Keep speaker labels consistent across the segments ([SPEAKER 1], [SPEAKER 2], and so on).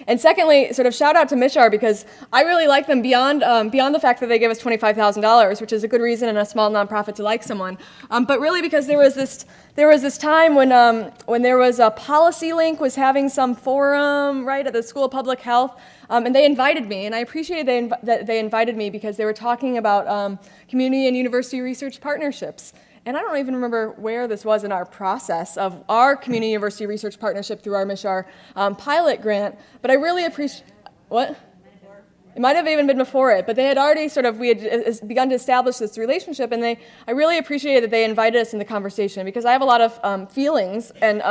[SPEAKER 1] And secondly, sort of shout out to MICHR, because I really like them beyond the fact that they gave us $25,000, which is a good reason in a small nonprofit to like someone, but really because there was this time when there was a Policy Link was having some forum, right, at the School of Public Health, and they invited me, and I appreciated that they invited me because they were talking about community and university research partnerships. And I don't even remember where this was in our process of our community university research partnership through our MICHR pilot grant, but I really appreciate, what? It might have even been before it, but they had already we had begun to establish this relationship, and I really appreciated that they invited us into conversation, because I have a lot of feelings and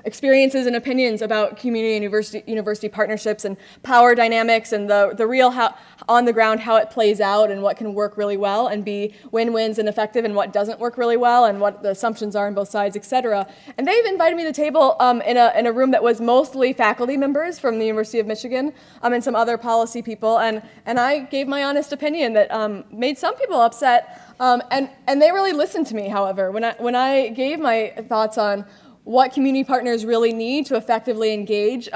[SPEAKER 1] experiences and opinions about community and university partnerships and power dynamics and the real on the ground how it plays out and what can work really well and be win-wins and effective and what doesn't work really well and what the assumptions are on both sides, etc. And they've invited me to the table in a room that was mostly faculty members from the University of Michigan and some other policy people, and I gave my honest opinion that made some people upset, and they really listened to me, however, when I gave my thoughts on what community partners really need to effectively engage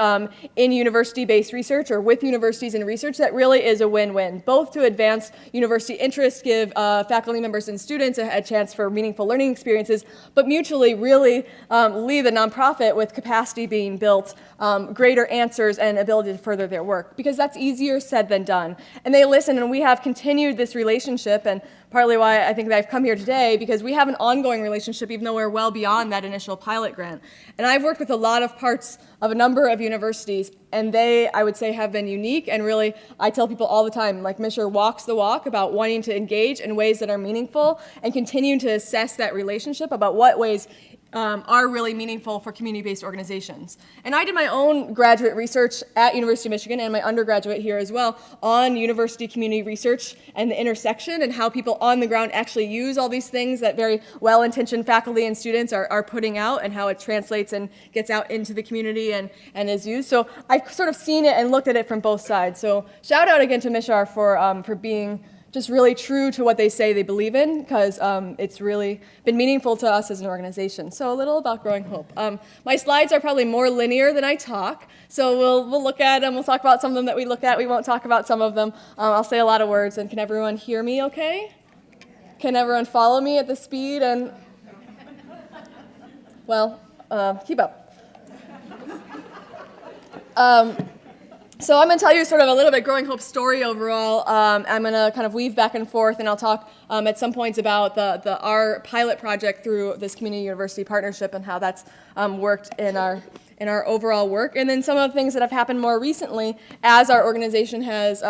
[SPEAKER 1] in university-based research or with universities in research that really is a win-win, both to advance university interests, give faculty members and students a chance for meaningful learning experiences, but mutually really leave the nonprofit with capacity being built, greater answers and ability to further their work, because that's easier said than done. And they listen, and we have continued this relationship, and partly why I think that I've come here today, because we have an ongoing relationship even though we're well beyond that initial pilot grant. And I've worked with a lot of parts of a number of universities, and they, I would say, have been unique, and really, I tell people all the time, like MICHR walks the walk about wanting to engage in ways that are meaningful and continue to assess that relationship about what ways are really meaningful for community-based organizations. And I did my own graduate research at University of Michigan and my undergraduate here as well on university community research and the intersection and how people on the ground actually use all these things that very well-intentioned faculty and students are putting out, and how it translates and gets out into the community and is used. So I've sort of seen it and looked at it from both sides. So shout out again to MICHR for being just really true to what they say they believe in, because it's really been meaningful to us as an organization. So a little about Growing Hope. My slides are probably more linear than I talk, so we'll look at them. We'll talk about some of them that we look at. We won't talk about some of them. I'll say a lot of words, and can everyone hear me okay? Can everyone follow me at the speed? And well, keep up. So I'm going to tell you sort of a little bit Growing Hope's story overall. I'm going to kind of weave back and forth, and I'll talk at some points about our pilot project through this community university partnership and how that's worked in our overall work, and then some of the things that have happened more recently as our organization has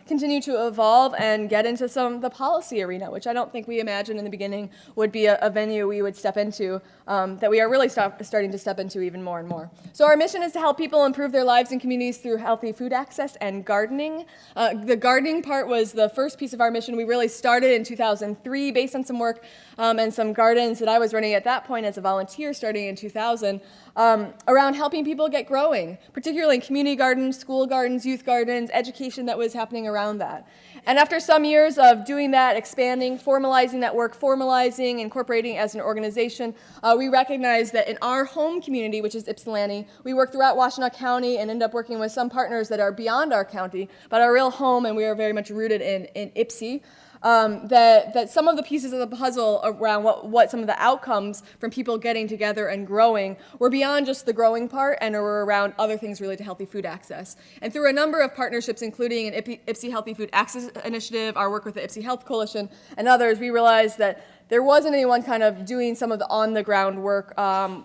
[SPEAKER 1] continued to evolve and get into some of the policy arena, which I don't think we imagined in the beginning would be a venue we would step into, that we are really starting to step into even more and more. So our mission is to help people improve their lives and communities through healthy food access and gardening. The gardening part was the first piece of our mission. We really started in 2003 based on some work and some gardens that I was running at that point as a volunteer starting in 2000 around helping people get growing, particularly in community gardens, school gardens, youth gardens, education that was happening around that. And after some years of doing that, expanding, formalizing that work, incorporating as an organization, we recognized that in our home community, which is Ypsilanti, we work throughout Washtenaw County and end up working with some partners that are beyond our county, but our real home, and we are very much rooted in Ypsi. That some of the pieces of the puzzle around what some of the outcomes from people getting together and growing were beyond just the growing part and were around other things related to healthy food access. And through a number of partnerships, including an Ypsi Healthy Food Access Initiative, our work with the Ypsi Health Coalition, and others, we realized that there wasn't anyone kind of doing some of the on-the-ground work,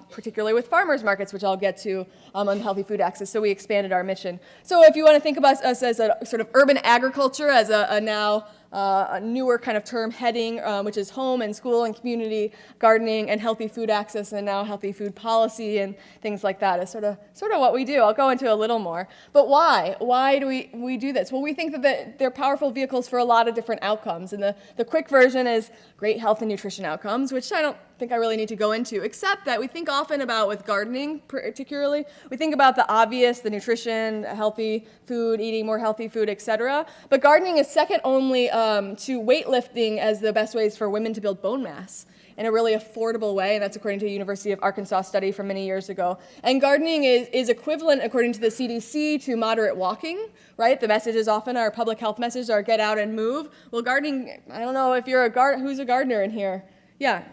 [SPEAKER 1] particularly with farmers markets, which I'll get to on healthy food access, so we expanded our mission. So if you want to think about us as a sort of urban agriculture, as a now a newer kind of term heading, which is home and school and community gardening and healthy food access, and now healthy food policy and things like that is sort of what we do. I'll go into a little more. But why? Why do we do this? Well, we think that they're powerful vehicles for a lot of different outcomes. And the quick version is great health and nutrition outcomes, which I don't think I really need to go into, except that we think often about, with gardening particularly, we think about the obvious, the nutrition, healthy food, eating more healthy food, etc. But gardening is second only to weightlifting as the best ways for women to build bone mass. in a really affordable way, and that's according to a University of Arkansas study from many years ago. And gardening is equivalent, according to the CDC, to moderate walking, right? The messages often, our public health messages are get out and move. Well, gardening, I don't know if you're who's a gardener in here? Yeah,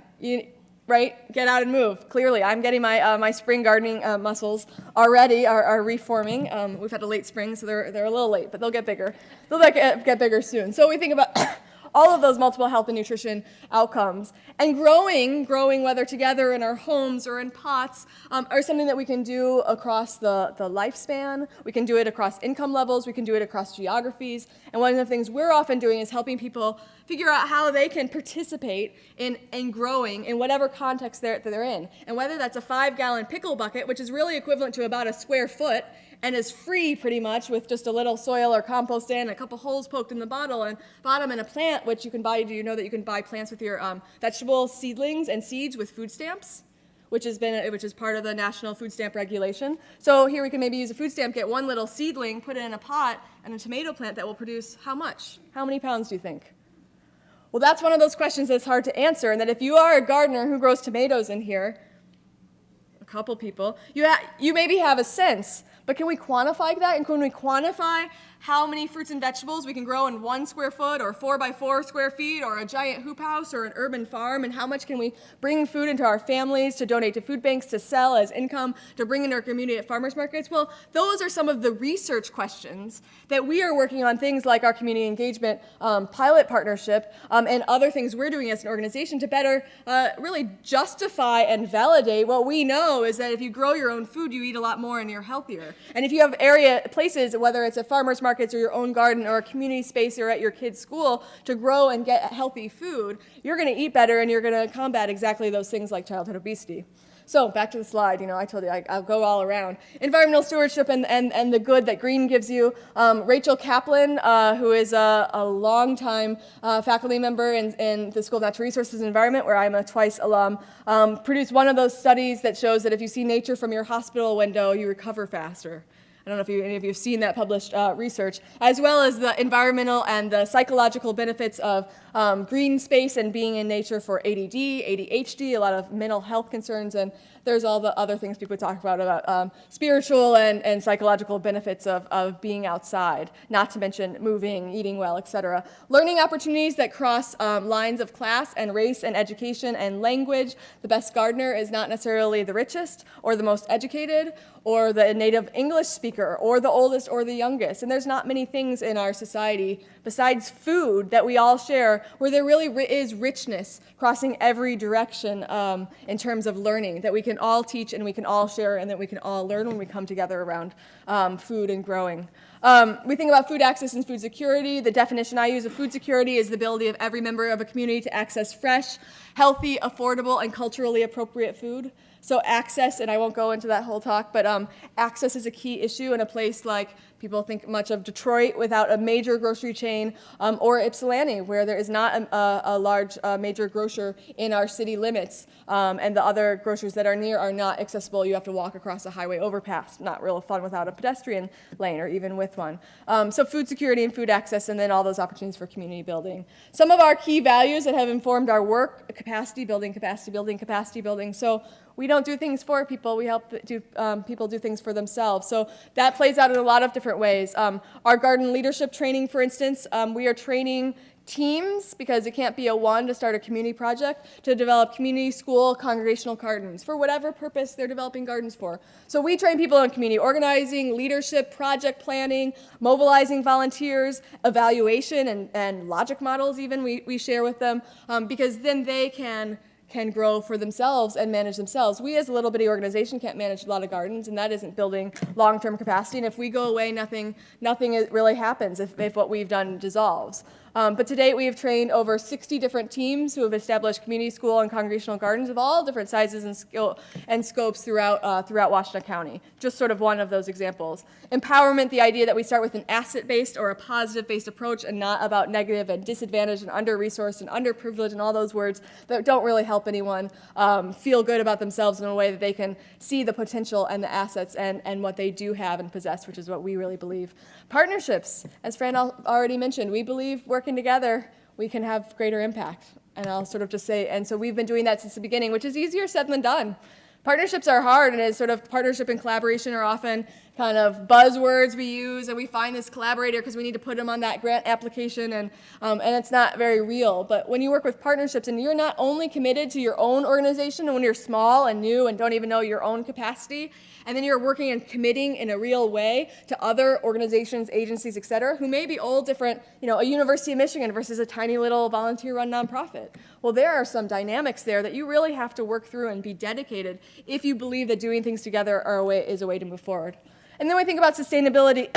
[SPEAKER 1] right? Get out and move. Clearly, I'm getting my spring gardening muscles already are reforming. We've had a late spring, so they're a little late, but they'll get bigger. They'll get bigger soon. So we think about all of those multiple health and nutrition outcomes. And growing whether together in our homes or in pots, are something that we can do across the lifespan. We can do it across income levels. We can do it across geographies. And one of the things we're often doing is helping people figure out how they can participate in growing in whatever context they're in. And whether that's a 5-gallon pickle bucket, which is really equivalent to about a square foot, and is free pretty much with just a little soil or compost in, a couple holes poked in the bottom, and a plant, which you can buy. Do you know that you can buy plants with your vegetable seedlings and seeds with food stamps? Which is part of the national food stamp regulation. So here we can maybe use a food stamp, get one little seedling, put it in a pot, and a tomato plant that will produce how much? How many pounds do you think? Well, that's one of those questions that's hard to answer, and that if you are a gardener who grows tomatoes in here, a couple people, you maybe have a sense, but can we quantify that? And can we quantify how many fruits and vegetables we can grow in 1 square foot or 4 by 4 square feet or a giant hoop house or an urban farm? And how much can we bring food into our families to donate to food banks, to sell as income, to bring into our community at farmers markets? Well, those are some of the research questions that we are working on, things like our community engagement pilot partnership and other things we're doing as an organization to better really justify and validate what we know is that if you grow your own food, you eat a lot more and you're healthier. And if you have places, whether it's a farmer's market or your own garden or a community space or at your kid's school to grow and get healthy food, you're going to eat better and you're going to combat exactly those things like childhood obesity. So back to the slide, I told you I'll go all around. Environmental stewardship and the good that green gives you. Rachel Kaplan, who is a longtime faculty member in the School of Natural Resources and Environment, where I'm a twice alum, produced one of those studies that shows that if you see nature from your hospital window, you recover faster. I don't know if any of you have seen that published research, as well as the environmental and the psychological benefits of green space and being in nature for ADD, ADHD, a lot of mental health concerns, and there's all the other things people talk about spiritual and psychological benefits of being outside, not to mention moving, eating well, etc. Learning opportunities that cross lines of class and race and education and language. The best gardener is not necessarily the richest or the most educated or the native English speaker or the oldest or the youngest. And there's not many things in our society besides food that we all share where there really is richness crossing every direction in terms of learning that we can all teach and we can all share and that we can all learn when we come together around food and growing. We think about food access and food security. The definition I use of food security is the ability of every member of a community to access fresh, healthy, affordable, and culturally appropriate food. So access, and I won't go into that whole talk, but access is a key issue in a place like people think much of Detroit without a major grocery chain, or Ypsilanti, where there is not a large major grocer in our city limits, and the other grocers that are near are not accessible. You have to walk across a highway overpass. Not real fun without a pedestrian lane, or even with one. So food security and food access, and then all those opportunities for community building. Some of our key values that have informed our work: capacity building, capacity building, capacity building. So we don't do things for people, we help people do things for themselves. So that plays out in a lot of different ways. Our garden leadership training, for instance, we are training teams, because it can't be a one to start a community project, to develop community, school, congregational gardens for whatever purpose they're developing gardens for. So we train people in community organizing, leadership, project planning, mobilizing volunteers, evaluation, and logic models even we share with them, because then they can grow for themselves and manage themselves. We as a little bitty organization can't manage a lot of gardens, and that isn't building long-term capacity. And if we go away, nothing really happens if what we've done dissolves. But to date, we have trained over 60 different teams who have established community, school, and congregational gardens of all different sizes and scopes throughout Washington County. Just sort of one of those examples. Empowerment, the idea that we start with an asset-based or a positive-based approach and not about negative and disadvantaged and under-resourced and underprivileged and all those words that don't really help anyone feel good about themselves in a way that they can see the potential and the assets and what they do have and possess, which is what we really believe. Partnerships, as Fran already mentioned, we believe working together we can have greater impact. I'll sort of just say, and so we've been doing that since the beginning, which is easier said than done. Partnerships are hard, and it's sort of partnership and collaboration are often kind of buzzwords we use, and we find this collaborator because we need to put them on that grant application, and it's not very real. But when you work with partnerships and you're not only committed to your own organization and when you're small and new and don't even know your own capacity, and then you're working and committing in a real way to other organizations, agencies, et cetera, who may be all different, a University of Michigan versus a tiny little volunteer-run nonprofit. Well, there are some dynamics there that you really have to work through and be dedicated if you believe that doing things together is a way to move forward. And then we think about sustainability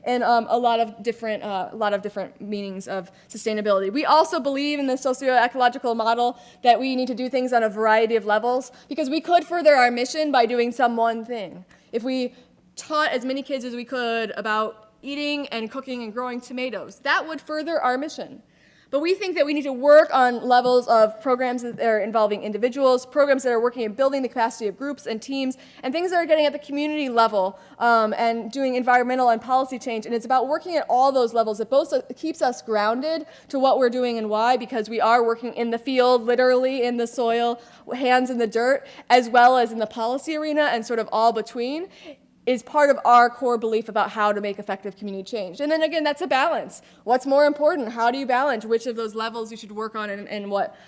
[SPEAKER 1] and a lot of different meanings of sustainability. We also believe in the socio-ecological model that we need to do things on a variety of levels because we could further our mission by doing some one thing. If we taught as many kids as we could about eating and cooking and growing tomatoes, that would further our mission. But we think that we need to work on levels of programs that are involving individuals, programs that are working in building the capacity of groups and teams, and things that are getting at the community level and doing environmental and policy change. And it's about working at all those levels. It both keeps us grounded to what we're doing and why, because we are working in the field, literally in the soil, hands in the dirt, as well as in the policy arena and sort of all between, is part of our core belief about how to make effective community change. And then again, that's a balance. What's more important? How do you balance which of those levels you should work on and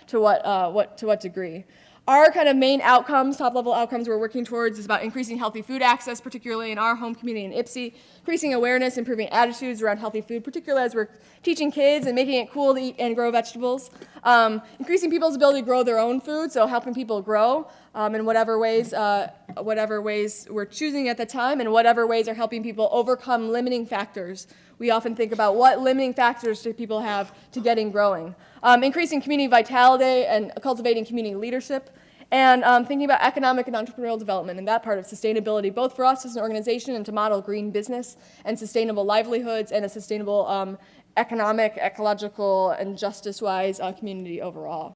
[SPEAKER 1] to what degree? Our kind of main outcomes, top-level outcomes we're working towards is about increasing healthy food access, particularly in our home community in Ypsi, increasing awareness, improving attitudes around healthy food, particularly as we're teaching kids and making it cool to eat and grow vegetables, increasing people's ability to grow their own food, so helping people grow in whatever ways we're choosing at the time and whatever ways are helping people overcome limiting factors. We often think about what limiting factors do people have to getting growing. Increasing community vitality and cultivating community leadership, and thinking about economic and entrepreneurial development and that part of sustainability, both for us as an organization and to model green business and sustainable livelihoods and a sustainable economic, ecological, and justice-wise community overall.